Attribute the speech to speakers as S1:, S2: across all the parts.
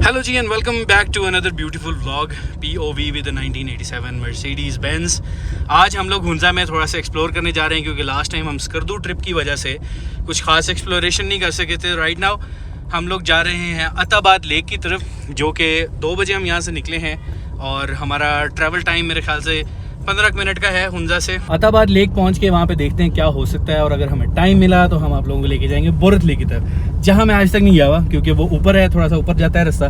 S1: Hello ji and welcome back to another beautiful vlog POV with 1987 Mercedes Benz. आज हम लोग हुंजा में थोड़ा सा एक्सप्लोर करने जा रहे हैं क्योंकि लास्ट टाइम हम स्कर्दू ट्रिप की वजह से कुछ खास एक्सप्लोरेशन नहीं कर सके थे। राइट नाउ हम लोग जा रहे हैं अताबाद लेक की तरफ, जो कि 2 बजे हम यहाँ से निकले हैं और हमारा ट्रैवल टाइम मेरे ख्याल से 15 मिनट का है हुंजा से। अताबाद लेक पहुंच के वहाँ पे देखते हैं क्या हो सकता है, और अगर हमें टाइम मिला तो हम आप लोगों को लेके जाएंगे बोरत लेक की तरफ, जहाँ मैं आज तक नहीं गया हुआ क्योंकि वो ऊपर है, थोड़ा सा ऊपर जाता है रास्ता।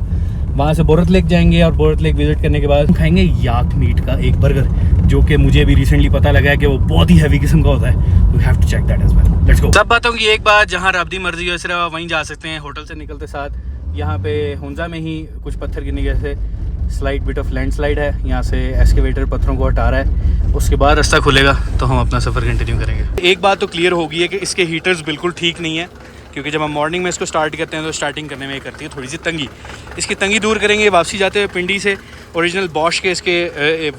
S1: वहाँ से बोरत लेक जाएंगे और बोरत लेक विजिट करने के बाद खाएंगे याक मीट का एक बर्गर, जो कि मुझे भी रिसेंटली पता लगा है कि वो बहुत ही हैवी किस्म का होता है। We have to check that as well. Let's go. सब बातों की एक बात, जहाँ रब्दी मर्जी हो सिर्फ आप वहीं जा सकते हैं। होटल से निकलते साथ यहाँ पे हुंजा में ही कुछ पत्थर गिरने की वजह से स्लाइड बिट ऑफ लैंडस्लाइड है। यहाँ से एस्केवेटर पत्थरों को हटा रहा है, उसके बाद रास्ता खुलेगा तो हम अपना सफ़र कंटिन्यू करेंगे। एक बात तो क्लियर होगी है कि इसके हीटर्स बिल्कुल ठीक नहीं है, क्योंकि जब हम मॉर्निंग में इसको स्टार्ट करते हैं तो स्टार्टिंग करने में ये करती है थोड़ी सी तंगी। इसकी तंगी दूर करेंगे वापसी जाते हुए पिंडी से ओरिजिनल बॉश के इसके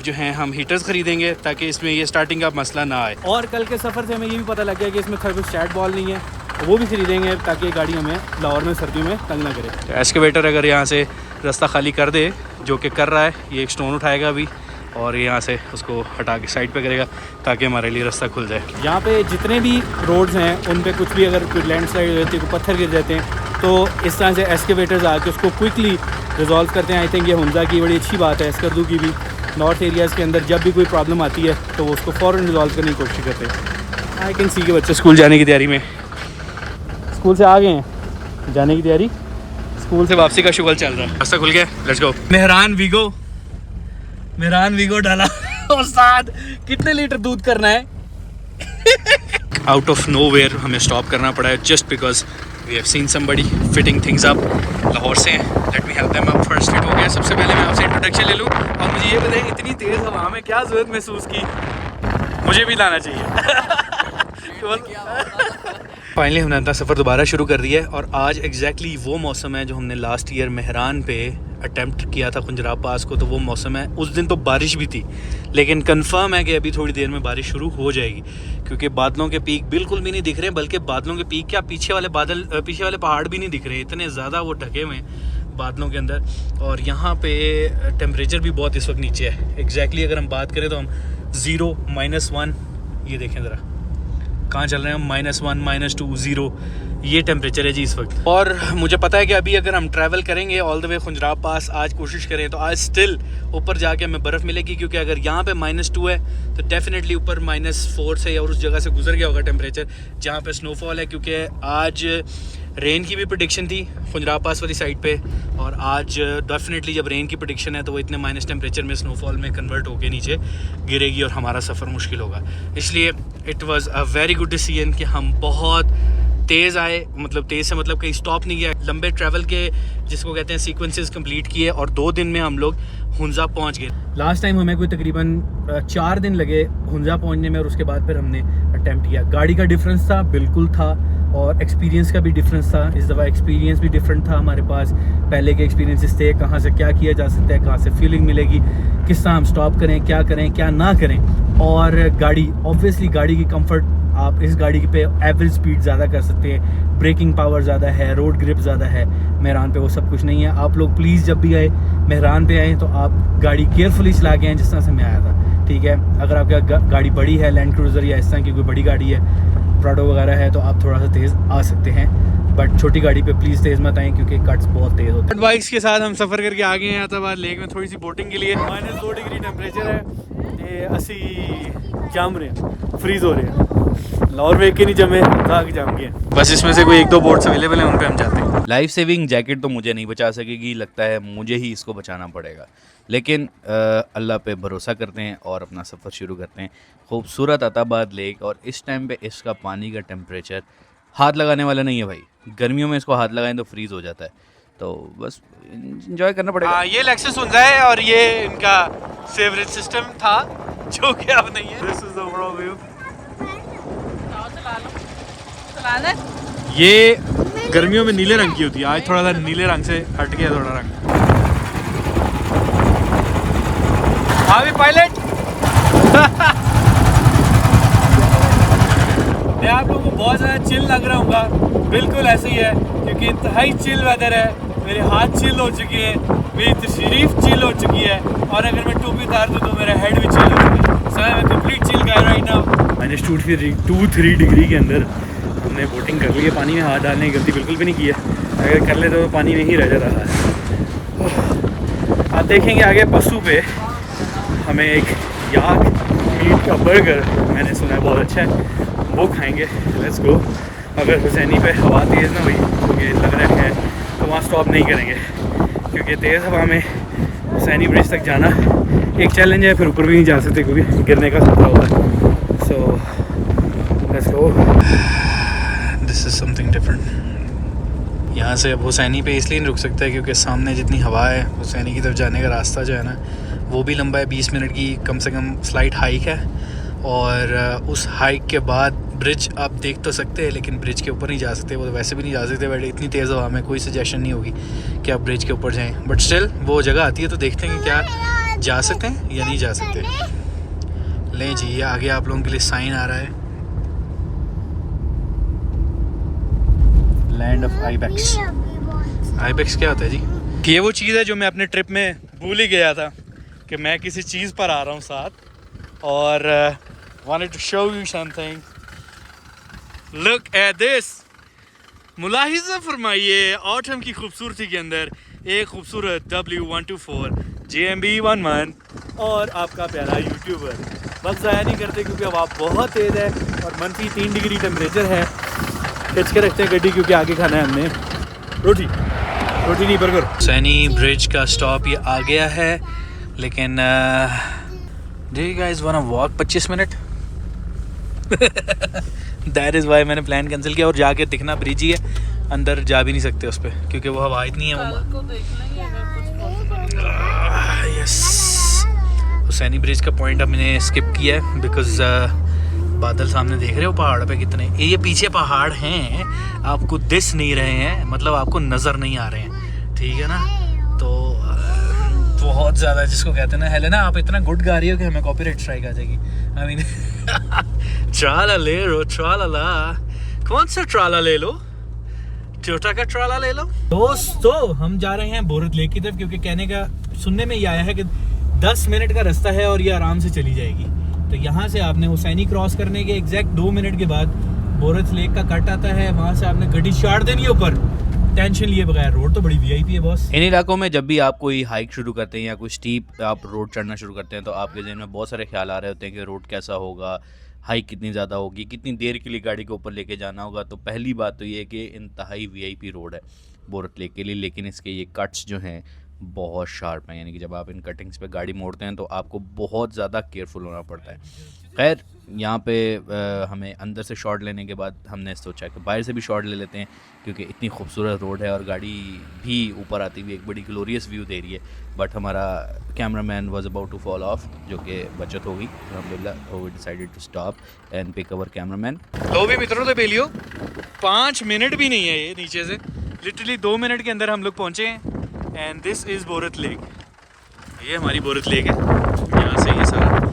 S1: जो हैं हम हीटर्स खरीदेंगे ताकि इसमें ये स्टार्टिंग का मसला ना आए। और कल के सफ़र से हमें ये भी पता लग गया कि इसमें थर्मोस्टेट बॉल नहीं है, वो भी खरीदेंगे ताकि ये गाड़ी हमें लाहौर में सर्दियों में तंग ना करे। तो एस्केवेटर अगर यहाँ से रास्ता खाली कर दे, जो कि कर रहा है, ये एक स्टोन उठाएगा अभी और यहाँ से उसको हटा के साइड पे करेगा ताकि हमारे लिए रास्ता खुल जाए। यहाँ पे जितने भी रोड्स हैं उन पे कुछ भी अगर कोई लैंडस्लाइड हो जाती है, कोई पत्थर गिर जाते हैं, तो इस तरह से एस्केवेटर्स आके उसको क्विकली रिजॉल्व करते हैं। आई थिंक ये हुंजा की बड़ी अच्छी बात है। स्कर्दू की भी नॉर्थ एरियाज़ के अंदर जब भी कोई प्रॉब्लम आती है तो वो उसको फ़ौरन रिजॉल्व करने की कोशिश करते हैं। आई कैन सी के बच्चे स्कूल जाने की तैयारी में, स्कूल से आ गए हैं, जाने की तैयारी, स्कूल से वापसी का शुगल चल रहा है। रास्ता खुल गया, लेट्स गो। मेहरान वीगो डाला और साथ कितने लीटर दूध करना है। आउट ऑफ नोवेयर हमें स्टॉप करना पड़ा है just because we have seen somebody fitting things up. Lahore से let me help them up first. Fit हो गया। सबसे पहले मैं आपसे इंट्रोडक्शन ले लूँ और मुझे ये बताइए इतनी तेज़ हवा में क्या ज़रूरत महसूस की, मुझे भी लाना चाहिए। फाइनली हमने अपना सफ़र दोबारा शुरू कर दिया है और आज एग्जैक्टली वो मौसम है जो हमने लास्ट ईयर मेहरान पे अटेम्प्ट किया था खुंजराब पास को, तो वो मौसम है। उस दिन तो बारिश भी थी, लेकिन कंफर्म है कि अभी थोड़ी देर में बारिश शुरू हो जाएगी क्योंकि बादलों के पीक बिल्कुल भी नहीं दिख रहे, बल्कि बादलों के पीक क्या पीछे वाले पहाड़ भी नहीं दिख रहे, इतने ज़्यादा वो ढके हुए हैं बादलों के अंदर। और यहाँ पे टेम्परेचर भी बहुत इस वक्त नीचे है। एग्जैक्टली अगर हम बात करें तो हम 0, -1, ये देखें ज़रा कहाँ चल रहे हैं हम, -1, -2, 0, ये टेम्परेचर है जी इस वक्त। और मुझे पता है कि अभी अगर हम ट्रैवल करेंगे ऑल द वे खुंजराब पास, आज कोशिश करें तो आज स्टिल ऊपर जाके हमें बर्फ़ मिलेगी, क्योंकि अगर यहाँ पे -2 है तो डेफिनेटली ऊपर -4 से और उस जगह से गुजर गया होगा टेम्परेचर जहाँ पे स्नोफॉल है, क्योंकि आज रेन की भी प्रेडिक्शन थी खुंजराब पास वाली साइड पे, और आज डेफिनेटली जब रेन की प्रेडिक्शन है तो वो इतने माइनस टेम्परेचर में स्नोफॉल में कन्वर्ट होकर नीचे गिरेगी और हमारा सफ़र मुश्किल होगा। इसलिए it was a very good decision कि हम बहुत तेज़ आए, मतलब तेज़ से मतलब कहीं स्टॉप नहीं किया, लंबे ट्रैवल के जिसको कहते हैं सीक्वेंसेस कंप्लीट किए और 2 दिन में हम लोग हुंजा पहुंच गए। लास्ट टाइम हमें कोई तकरीबन 4 दिन लगे हुंजा पहुंचने में और उसके बाद फिर हमने अटेम्प्ट किया। गाड़ी का डिफरेंस था, बिल्कुल था, और एक्सपीरियंस का भी डिफरेंस था। इस दफ़ा एक्सपीरियंस भी डिफरेंट था हमारे पास। पहले के एक्सपीरियंसेस थे, कहाँ से क्या किया जा सकता है, कहाँ से फीलिंग मिलेगी, किस तरह हम स्टॉप करें क्या ना करें। और गाड़ी ऑब्वियसली गाड़ी की कंफर्ट, आप इस गाड़ी पे एवरेज स्पीड ज़्यादा कर सकते हैं, ब्रेकिंग पावर ज़्यादा है, रोड ग्रिप ज़्यादा है। मेहरान पे वो सब कुछ नहीं है। आप लोग प्लीज़ जब भी आए मेहरान पे आएँ तो आप गाड़ी केयरफुली चला के आएँ, जिस तरह से मैं आया था, ठीक है। अगर आपका गाड़ी बड़ी है, लैंड क्रूज़र या इस तरह की कोई बड़ी गाड़ी है, प्राडो वगैरह है, तो आप थोड़ा सा तेज़ आ सकते हैं, बट छोटी गाड़ी पे प्लीज़ तेज़ मत आएँ क्योंकि कट्स बहुत तेज़ होते हैं। बाइक्स के साथ हम सफ़र करके आ गए हैं अताबाद लेक में थोड़ी सी बोटिंग के लिए। -2 डिग्री टेम्परेचर है, ये असी जम रहे हैं, फ्रीज़ हो रहे हैं। लाहौर में के नहीं जमे, आगे जम गए। बस इसमें से कोई 1-2 बोट्स अवेलेबल हैं, उन पे हम जाते हैं। लाइफ सेविंग जैकेट तो मुझे नहीं बचा सकेगी, लगता है मुझे ही इसको बचाना पड़ेगा, लेकिन अल्लाह पे भरोसा करते हैं और अपना सफ़र शुरू करते हैं। खूबसूरत अताबाद लेक, और इस टाइम पे इसका पानी का टेम्परेचर हाथ लगाने वाला नहीं है भाई। गर्मियों में इसको हाथ लगाएं तो फ्रीज़ हो जाता है, तो बस इंजॉय करना पड़ेगा। ये लेक्सस हुंजा है और ये इनका सेवरेज सिस्टम था जो कि अब नहीं है। This is the overall view. ये गर्मियों में नीले रंग की होती है, आज थोड़ा सा नीले रंग से हट गया थोड़ा रंग। हाँ भी पायलट। मैं आप लोगों को बहुत ज़्यादा चिल लग रहा हूँ, बिल्कुल ऐसे ही है क्योंकि इंतहाई चिल वेदर है। मेरे हाथ चिल हो चुके हैं, मेरी तशरीफ चिल हो चुकी है, और अगर मैं टोपी उतार दूँ तो मेरा हेड भी चिल हो चुका है। सो मैं कंप्लीट चिल कर राइट नाउ। माइनस 2-3 डिग्री के अंदर हमने बोटिंग कर ली है। पानी में हाथ डालने की गलती बिल्कुल भी नहीं की है, अगर कर ले तो पानी में ही रह जा रहा है। आप देखेंगे आगे पशु पे हमें एक याक मीट का बर्गर, मैंने सुना है बहुत अच्छा है, वो खाएंगे। Let's go. अगर हुसैनी पे हवा तेज़ ना हुई क्योंकि लग रहा है तो वहाँ स्टॉप नहीं करेंगे, क्योंकि तेज़ हवा में हुसैनी ब्रिज तक जाना एक चैलेंज है। फिर ऊपर भी नहीं जा सकते क्योंकि गिरने का खतरा होता है। So let's go. This is something different. यहाँ से अब हुसैनी पे इसलिए नहीं रुक सकता है क्योंकि सामने जितनी हवा है, हुसैनी की तरफ जाने का रास्ता जो है ना वो भी लंबा है, 20 मिनट की कम से कम स्लाइट हाइक है। और उस हाइक के बाद ब्रिज आप देख तो सकते हैं, लेकिन ब्रिज के ऊपर नहीं जा सकते, वो तो वैसे भी नहीं जा सकते। बट इतनी तेज़ हवा में कोई सजेशन नहीं होगी कि आप ब्रिज के ऊपर जाएं। बट स्टिल वो जगह आती है तो देखते हैं कि क्या जा सकते हैं या नहीं जा सकते। लें जी, ये आगे आप लोगों के लिए साइन आ रहा है, लैंड ऑफ आइबेक्स। आइबेक्स क्या होता है जी? ये वो चीज़ है जो मैं अपने ट्रिप में भूल ही गया था कि मैं किसी चीज़ पर आ रहा हूँ साथ, और wanted to show you something. Look at this. मुलाहिज़ा फरमाइए ऑटम की खूबसूरती के अंदर एक खूबसूरत W124 JMB11 और आपका प्यारा यूट्यूबर। वक्त ज़ाया नहीं करते क्योंकि हवा बहुत तेज़ है और -3 डिग्री टेम्परेचर है। खिंच के रखते हैं गड्डी क्योंकि आगे खाना है हमने रोटी नहीं बर्गर। हुसैनी ब्रिज का स्टॉप ये आ गया है, लेकिन do you guys want to walk 25 minute? That is why मैंने प्लान कैंसिल किया। और जाके दिखना ब्रिज ही है, अंदर जा भी नहीं सकते उस पर क्योंकि वो हवा इतनी है। वो यस, हुसैनी ब्रिज का पॉइंट हमने स्किप किया है बिकॉज बादल सामने देख रहे हो पहाड़ पे कितने, ये पीछे पहाड़ हैं आपको दिस नहीं रहे हैं, मतलब आपको नज़र नहीं आ रहे हैं, ठीक है ना। तो बहुत ज़्यादा जिसको कहते हैं ना, हेलेना आप इतना गुड गा रही हो कि हमें कॉपीराइट स्ट्राइक आ जाएगी। आई मीन ट्राला ले लो, ट्राला, कौन सा ट्राला ले लो, टोयोटा का ट्राला ले लो। दोस्तों हम जा रहे हैं बोरत लेक की तरफ, क्योंकि कहने का सुनने में ये आया है कि 10 मिनट का रास्ता है और ये आराम से चली जाएगी। तो यहाँ से आपने हुसैनी क्रॉस करने के एग्जैक्ट 2 मिनट के बाद बोरत लेक का कट आता है, वहाँ से आपने गड्डी चाड़ देनी है ऊपर, टेंशन लिए बगैर। रोड तो बड़ी वीआईपी है बॉस। इन इलाकों में जब भी आप कोई हाइक शुरू करते हैं या कोई स्टीप आप रोड चढ़ना शुरू करते हैं तो आपके जहन में बहुत सारे ख्याल आ रहे होते हैं कि रोड कैसा होगा, हाइक कितनी ज़्यादा होगी, कितनी देर के लिए गाड़ी को ऊपर लेके जाना होगा। तो पहली बात तो ये है कि इंतहाई वीआईपी रोड है बोरत लेक के लिए, लेकिन इसके ये कट्स जो हैं बहुत शार्प हैं, यानी कि जब आप इन कटिंग्स पे गाड़ी मोड़ते हैं तो आपको बहुत ज़्यादा केयरफुल होना पड़ता है। खैर यहाँ पे हमें अंदर से शॉट लेने के बाद हमने सोचा कि बाहर से भी शॉट ले लेते हैं, क्योंकि इतनी खूबसूरत रोड है और गाड़ी भी ऊपर आती हुई एक बड़ी ग्लोरियस व्यू दे रही है। बट हमारा cameraman was about to fall off, जो कि बचत हो गई अल्हम्दुलिल्लाह। We decided to stop and pick our cameraman. तो भी मित्रों तो बेलियो 5 मिनट भी नहीं है ये नीचे से, लिटरली 2 मिनट के अंदर हम लोग पहुँचे हैं। एंड दिस इज़ बोरत लेक, ये हमारी बोरत लेक है। यहाँ से ये सारा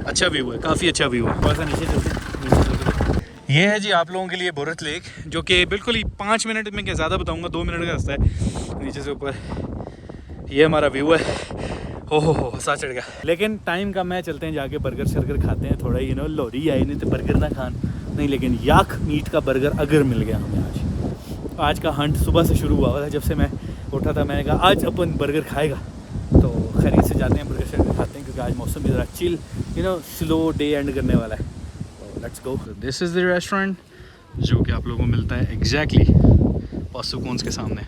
S1: अच्छा व्यू है, काफ़ी अच्छा व्यू है। थोड़ा सा नीचे चलते हैं। ये है जी आप लोगों के लिए बोरत लेक, जो कि बिल्कुल ही 5 मिनट में, क्या ज़्यादा बताऊंगा, 2 मिनट का रास्ता है नीचे से ऊपर। ये हमारा व्यू है। हो सा चढ़ गया, लेकिन टाइम कम है, चलते हैं जाके बर्गर शर्गर खाते हैं थोड़ा। लोरी आई नहीं तो बर्गर ना खान नहीं, लेकिन याक मीट का बर्गर अगर मिल गया हमें। आज का हंट सुबह से शुरू हुआ था, जब से मैं उठा था मैंने कहा आज अपन बर्गर खाएगा। तो खरीद से जाते हैं, बर्गर शर्गर खाते हैं, क्योंकि आज मौसम भी ज़रा चिल स्लो डे एंड करने वाला है। तो let's go. This is the restaurant जो कि आप लोगों को मिलता है एग्जैक्टली पासुकोन्स के सामने।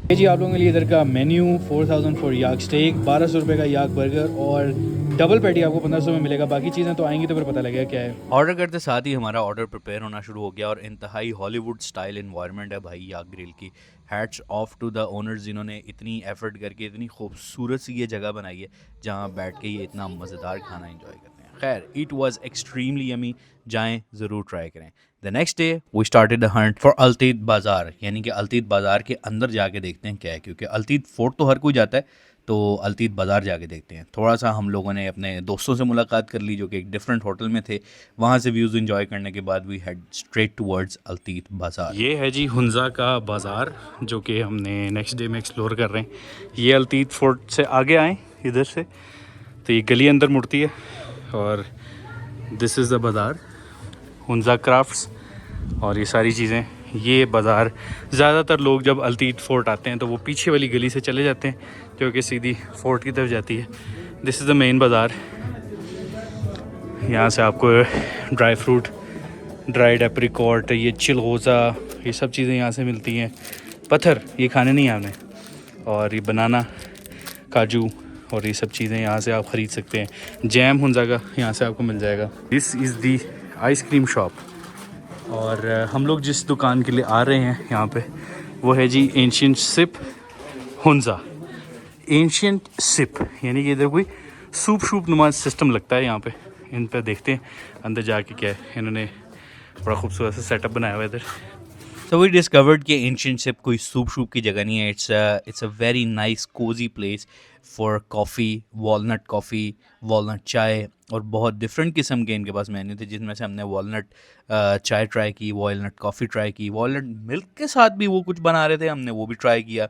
S1: ये जी आप लोगों के लिए इधर का मेन्यू 4000 फॉर याक स्टेक, 1200 रुपये का याक बर्गर, और डबल पैटी आपको 1500 में मिलेगा। बाकी चीज़ें तो आएंगी तो फिर पता लगेगा क्या है। ऑर्डर करते साथ ही हमारा ऑर्डर प्रिपेयर होना शुरू हो गया और इंतहाई हॉलीवुड स्टाइल इन्वायरमेंट है भाई याक ग्रिल की। Hats off to the owners जिन्होंने इतनी एफर्ट करके इतनी खूबसूरत सी ये जगह बनाई है जहाँ बैठ के ये इतना मज़ेदार खाना एंजॉय करते हैं। खैर इट वाज एक्सट्रीमली यमी, जाएं ज़रूर ट्राई करें। The next day we started the hunt for Altit बाज़ार, यानी कि अल्तीद बाज़ार के अंदर जाके देखते हैं क्या है, क्योंकि अल्तीद फोर्ट तो हर कोई जाता है,
S2: तो अल्तीत बाज़ार जाके देखते हैं। थोड़ा सा हम लोगों ने अपने दोस्तों से मुलाकात कर ली जो कि एक डिफरेंट होटल में थे। वहाँ से व्यूज़ एंजॉय करने के बाद वी हेड स्ट्रेट टुवर्ड्स अल्तीत बाज़ार।
S1: ये है जी हुंजा का बाज़ार जो कि हमने नेक्स्ट डे में एक्सप्लोर कर रहे हैं। ये अल्तीत फोर्ट से आगे आए इधर से तो ये गली अंदर मुड़ती है और दिस इज़ द बाज़ार हुंजा क्राफ्ट्स और ये सारी चीज़ें। ये बाज़ार ज़्यादातर लोग जब अल्तीत फोर्ट आते हैं तो वो पीछे वाली गली से चले जाते हैं जो कि सीधी फोर्ट की तरफ जाती है। दिस इज़ द मेन बाज़ार। यहाँ से आपको ड्राई फ्रूट, ड्राइड एप्रिकॉट, ये चिलगोज़ा, ये सब चीज़ें यहाँ से मिलती हैं। पत्थर ये खाने नहीं आने, और ये बनाना, काजू और ये सब चीज़ें यहाँ से आप ख़रीद सकते हैं। जैम हुंजा का यहाँ से आपको मिल जाएगा। This is the ice cream shop. और हम लोग जिस दुकान के लिए आ रहे हैं यहाँ पे वो है जी ancient sip Hunza. Ancient sip यानी कि इधर कोई सूप शूप नुमा सिस्टम लगता है यहाँ पे। इन पर देखते हैं अंदर जाके क्या है। इन्होंने बड़ा खूबसूरत सा सेटअप बनाया हुआ है इधर।
S2: So we discovered कि एंशिएंट सिप कोई सूप शूप की जगह नहीं है। It's a very nice cozy place for coffee, walnut coffee, walnut chai, और बहुत डिफरेंट किस्म के इनके पास मेन्यू थे जिसमें से हमने वॉलनट चाय ट्राई की, वॉलनट कॉफ़ी ट्राई की, वॉलनट मिल्क के साथ भी वो कुछ बना रहे थे, हमने वो भी ट्राई किया,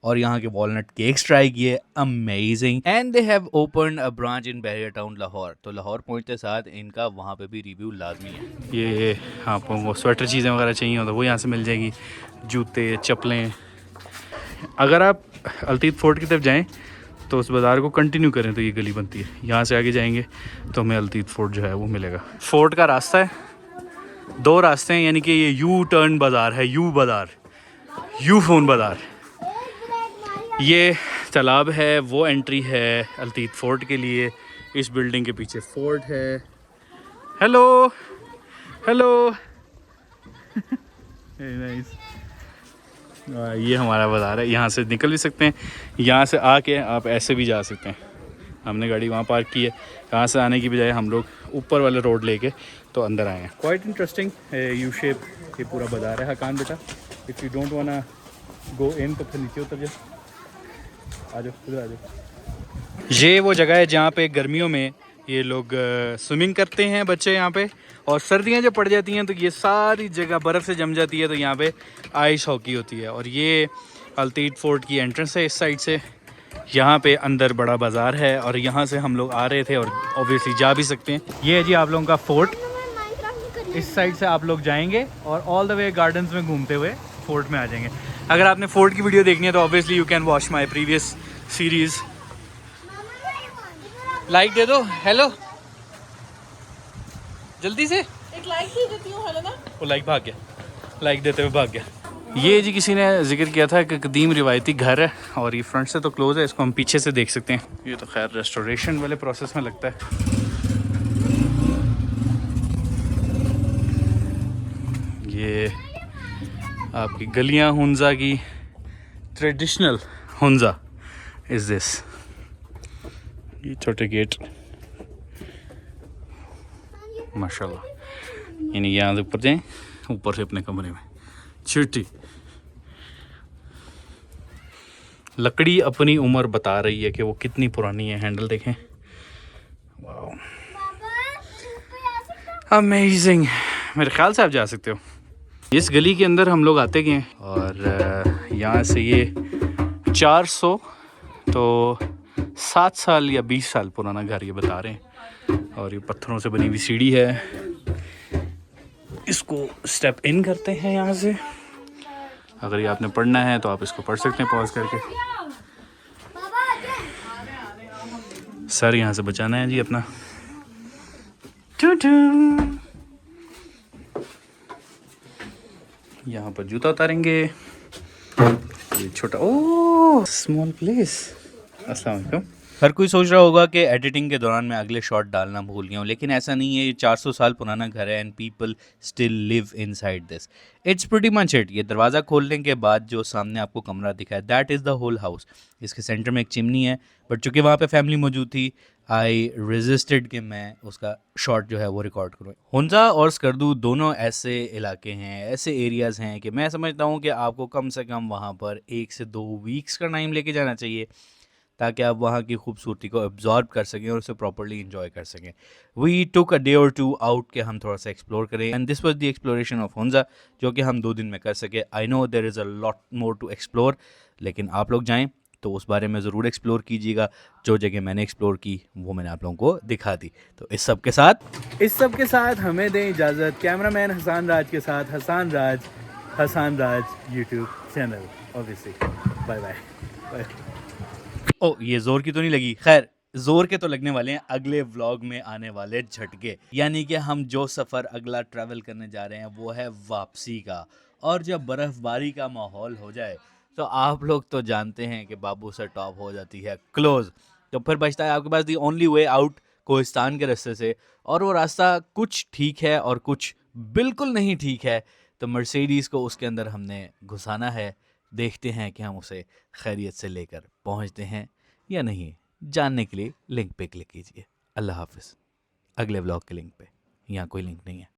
S2: और यहाँ के वॉलनट केक्स ट्राई किए। Amazing. And they have opened a branch in barrier town Lahore. तो लाहौर पहुँचते साथ इनका वहाँ पे भी रिव्यू लाजमी है।
S1: ये आपको वो स्वेटर चीज़ें वगैरह चाहिए हो तो वो यहाँ से मिल जाएगी, जूते, चप्पलें। अगर आप अल्तीत फोर्ट की तरफ जाएं तो उस बाज़ार को कंटिन्यू करें तो ये गली बनती है। यहाँ से आगे जाएंगे तो हमें अल्तीत फोर्ट जो है वो मिलेगा। फोर्ट का रास्ता है, दो रास्ते हैं, यानी कि ये यू टर्न बाज़ार है, यू बाज़ार, यू फोन बाज़ार। ये तालाब है, वो एंट्री है अल्तीत फोर्ट के लिए। इस बिल्डिंग के पीछे फोर्ट है। Hello hello nice. ये हमारा बाज़ार है, यहाँ से निकल भी सकते हैं, यहाँ से आके आप ऐसे भी जा सकते हैं। हमने गाड़ी वहाँ पार्क की है, यहाँ से आने की बजाय हम लोग ऊपर वाले रोड लेके तो अंदर आए हैं। क्वाइट इंटरेस्टिंग यू शेप ये पूरा बाज़ार है। हकान बेटा, इफ़ यू डोंट वाना गो इन तो फिर नीचे उतर जाओ, आ जाओ, उधर आ जाओ। ये वो जगह है जहाँ पे गर्मियों में ये लोग स्विमिंग करते हैं बच्चे यहाँ पे, और सर्दियाँ जब पड़ जाती हैं तो ये सारी जगह बर्फ़ से जम जाती है, तो यहाँ पे आइस हॉकी होती है। और ये अल्तीत फोर्ट की एंट्रेंस है इस साइड से। यहाँ पे अंदर बड़ा बाज़ार है और यहाँ से हम लोग आ रहे थे और ऑब्वियसली जा भी सकते हैं। ये है जी आप लोगों का फोर्ट। इस साइड से आप लोग जाएंगे और ऑल द वे गार्डन्स में घूमते हुए फोर्ट में आ जाएंगे। अगर आपने फोर्ट की वीडियो देखनी है तो obviously you can watch my previous series. Like they दो, हेलो जल्दी से।
S3: एक लाइक ही देती हूँ, हेलो ना।
S1: वो लाइक भाग गया, लाइक देते हुए भाग गया। ये जी किसी ने जिक्र किया था कि कदीम रिवायती घर है, और ये फ्रंट से तो क्लोज है, इसको हम पीछे से देख सकते हैं। ये तो खैर रेस्टोरेशन वाले प्रोसेस में लगता है। ये आपकी गलियां हुंजा की, ट्रेडिशनल हुंजा इज़ दिस। ये छोटे गेट माशाल्लाह, यानी यहाँ से ऊपर जाएं, ऊपर से अपने कमरे में। छोटी लकड़ी अपनी उम्र बता रही है कि वो कितनी पुरानी है। हैंडल देखें, वाह अमेजिंग। मेरे ख्याल से आप जा सकते हो। इस गली के अंदर हम लोग आते गए हैं और यहाँ से ये 400 तो 7 साल या 20 साल पुराना घर ये बता रहे हैं। और ये पत्थरों से बनी हुई सीढ़ी है, इसको स्टेप इन करते हैं यहाँ से। अगर ये आपने पढ़ना है तो आप इसको पढ़ सकते हैं पॉज करके। सर यहाँ से बचाना है जी अपना। यहाँ पर जूता उतारेंगे। ये छोटा ओ स्मॉल प्लेस। अस्सलाम वालेकुम।
S2: हर कोई सोच रहा होगा कि एडिटिंग के दौरान मैं अगले शॉट डालना भूल गया हूँ, लेकिन ऐसा नहीं है। ये 400 साल पुराना घर है and people still live inside this. It's pretty much it. ये दरवाज़ा खोलने के बाद जो सामने आपको कमरा दिखा है, that is the whole house. इसके सेंटर में एक चिमनी है, बट चूँकि वहाँ पे फैमिली मौजूद थी, आई रेजिस्टेड कि मैं उसका शॉट जो है वो रिकॉर्ड करूँ। हुंजा और स्कर्दू दोनों ऐसे इलाके हैं, ऐसे एरियाज़ हैं कि मैं समझता हूँ कि आपको कम से कम वहाँ पर 1 से 2 वीक्स का टाइम लेके जाना चाहिए, ताकि आप वहाँ की खूबसूरती को एब्जॉर्ब कर सकें और उसे प्रॉपरली इंजॉय कर सकें। वी टुक अ डे और टू आउट के हम थोड़ा सा एक्सप्लोर करें, and this was the exploration of Hunza, जो कि हम 2 दिन में कर सके। I know there is a lot more to explore, लेकिन आप लोग जाएँ तो उस बारे में ज़रूर एक्सप्लोर कीजिएगा। जो जगह मैंने एक्सप्लोर की वो मैंने आप लोगों को दिखा दी। तो इस सब के साथ हमें दें इजाज़त, कैमरामैन हसान राज के साथ Hasan Raj YouTube channel obviously. Bye bye. ओ, ये ज़ोर की तो नहीं लगी? खैर, ज़ोर के तो लगने वाले हैं अगले व्लॉग में आने वाले झटके, यानी कि हम जो सफ़र अगला ट्रैवल करने जा रहे हैं वो है वापसी का। और जब बर्फ़बारी का माहौल हो जाए तो आप लोग तो जानते हैं कि बाबू से टॉप हो जाती है क्लोज़। तो फिर बचता है आपके पास the only way out, Kohistan के रास्ते से, और वो रास्ता कुछ ठीक है और कुछ बिल्कुल नहीं ठीक है। तो मर्सिडीज़ को उसके अंदर हमने घुसाना है। देखते हैं कि हम उसे खैरियत से लेकर पहुंचते हैं या नहीं। जानने के लिए लिंक पे क्लिक कीजिए। अल्लाह हाफ़िज़। अगले व्लॉग के लिंक पे, यहाँ कोई लिंक नहीं है।